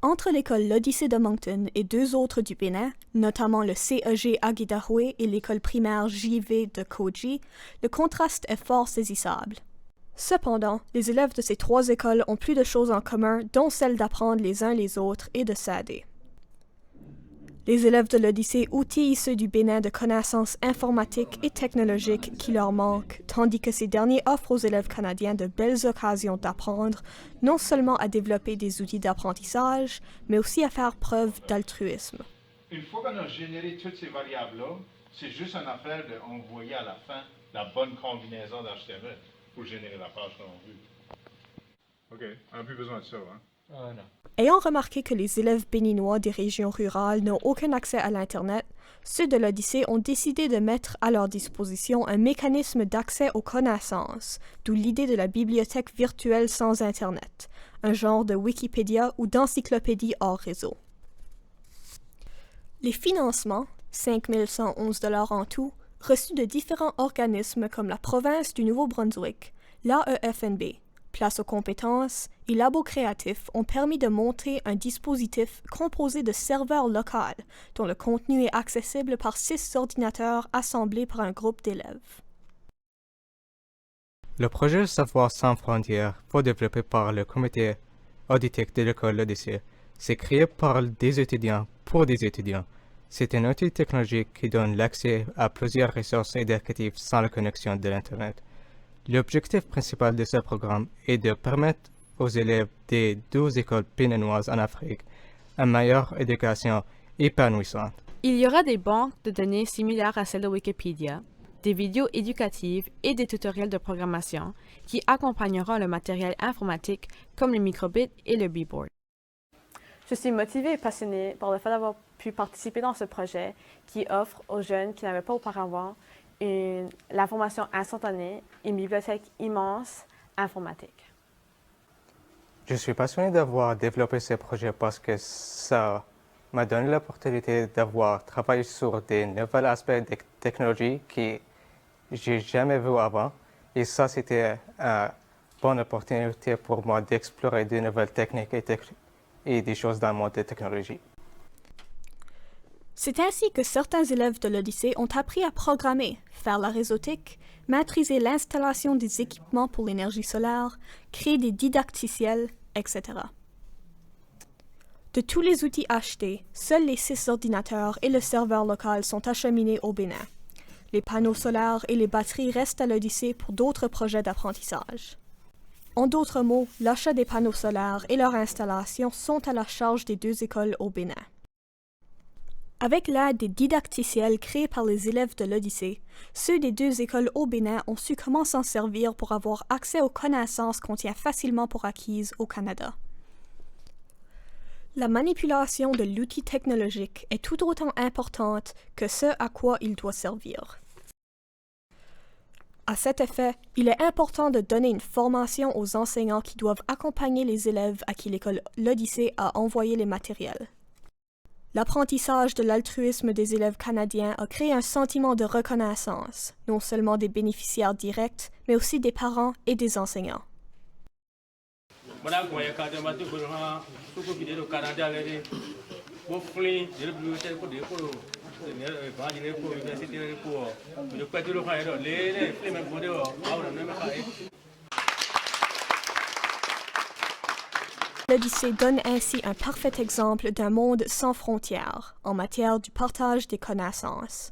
Entre l'école L'Odyssée de Moncton et deux autres du Bénin, notamment le CEG Aguidaroué et l'école primaire JV de Koji, le contraste est fort saisissable. Cependant, les élèves de ces trois écoles ont plus de choses en commun, dont celle d'apprendre les uns les autres et de s'aider. Les élèves de l'Odyssée outillent ceux du Bénin de connaissances informatiques et technologiques qui leur manquent, tandis que ces derniers offrent aux élèves canadiens de belles occasions d'apprendre non seulement à développer des outils d'apprentissage, mais aussi à faire preuve d'altruisme. Une fois qu'on a généré toutes ces variables-là, c'est juste une affaire d'envoyer à la fin la bonne combinaison d'HTML pour générer la page qu'on veut. OK, on n'a plus besoin de ça, hein? Non. Ayant remarqué que les élèves béninois des régions rurales n'ont aucun accès à l'Internet, ceux de l'Odyssée ont décidé de mettre à leur disposition un mécanisme d'accès aux connaissances, d'où l'idée de la bibliothèque virtuelle sans Internet, un genre de Wikipédia ou d'encyclopédie hors réseau. Les financements, 5 111 $ en tout, reçus de différents organismes comme la province du Nouveau-Brunswick, l'AEFNB, Place aux compétences et Labo créatif ont permis de monter un dispositif composé de serveurs locaux dont le contenu est accessible par 6 ordinateurs assemblés par un groupe d'élèves. Le projet Savoir sans frontières, développé par le comité auditique de l'école L'Odyssée, c'est créé par des étudiants pour des étudiants. C'est un outil technologique qui donne l'accès à plusieurs ressources éducatives sans la connexion de l'Internet. L'objectif principal de ce programme est de permettre aux élèves des 12 écoles béninoises en Afrique une meilleure éducation épanouissante. Il y aura des banques de données similaires à celles de Wikipédia, des vidéos éducatives et des tutoriels de programmation qui accompagneront le matériel informatique comme le microbit et le B-board. Je suis motivée et passionnée par le fait d'avoir pu participer dans ce projet qui offre aux jeunes qui n'avaient pas auparavant la formation instantanée et une bibliothèque immense informatique. Je suis passionné d'avoir développé ce projet parce que ça m'a donné l'opportunité d'avoir travaillé sur des nouveaux aspects de technologie que j'ai jamais vu avant. Et ça, c'était une bonne opportunité pour moi d'explorer de nouvelles techniques et des choses dans le monde des technologies. C'est ainsi que certains élèves de l'Odyssée ont appris à programmer, faire la réseautique, maîtriser l'installation des équipements pour l'énergie solaire, créer des didacticiels, etc. De tous les outils achetés, seuls les 6 ordinateurs et le serveur local sont acheminés au Bénin. Les panneaux solaires et les batteries restent à l'Odyssée pour d'autres projets d'apprentissage. En d'autres mots, l'achat des panneaux solaires et leur installation sont à la charge des 2 écoles au Bénin. Avec l'aide des didacticiels créés par les élèves de l'Odyssée, ceux des 2 écoles au Bénin ont su comment s'en servir pour avoir accès aux connaissances qu'on tient facilement pour acquises au Canada. La manipulation de l'outil technologique est tout autant importante que ce à quoi il doit servir. À cet effet, il est important de donner une formation aux enseignants qui doivent accompagner les élèves à qui l'école L'Odyssée a envoyé les matériels. L'apprentissage de l'altruisme des élèves canadiens a créé un sentiment de reconnaissance, non seulement des bénéficiaires directs, mais aussi des parents et des enseignants. L'Odyssée donne ainsi un parfait exemple d'un monde sans frontières en matière du partage des connaissances.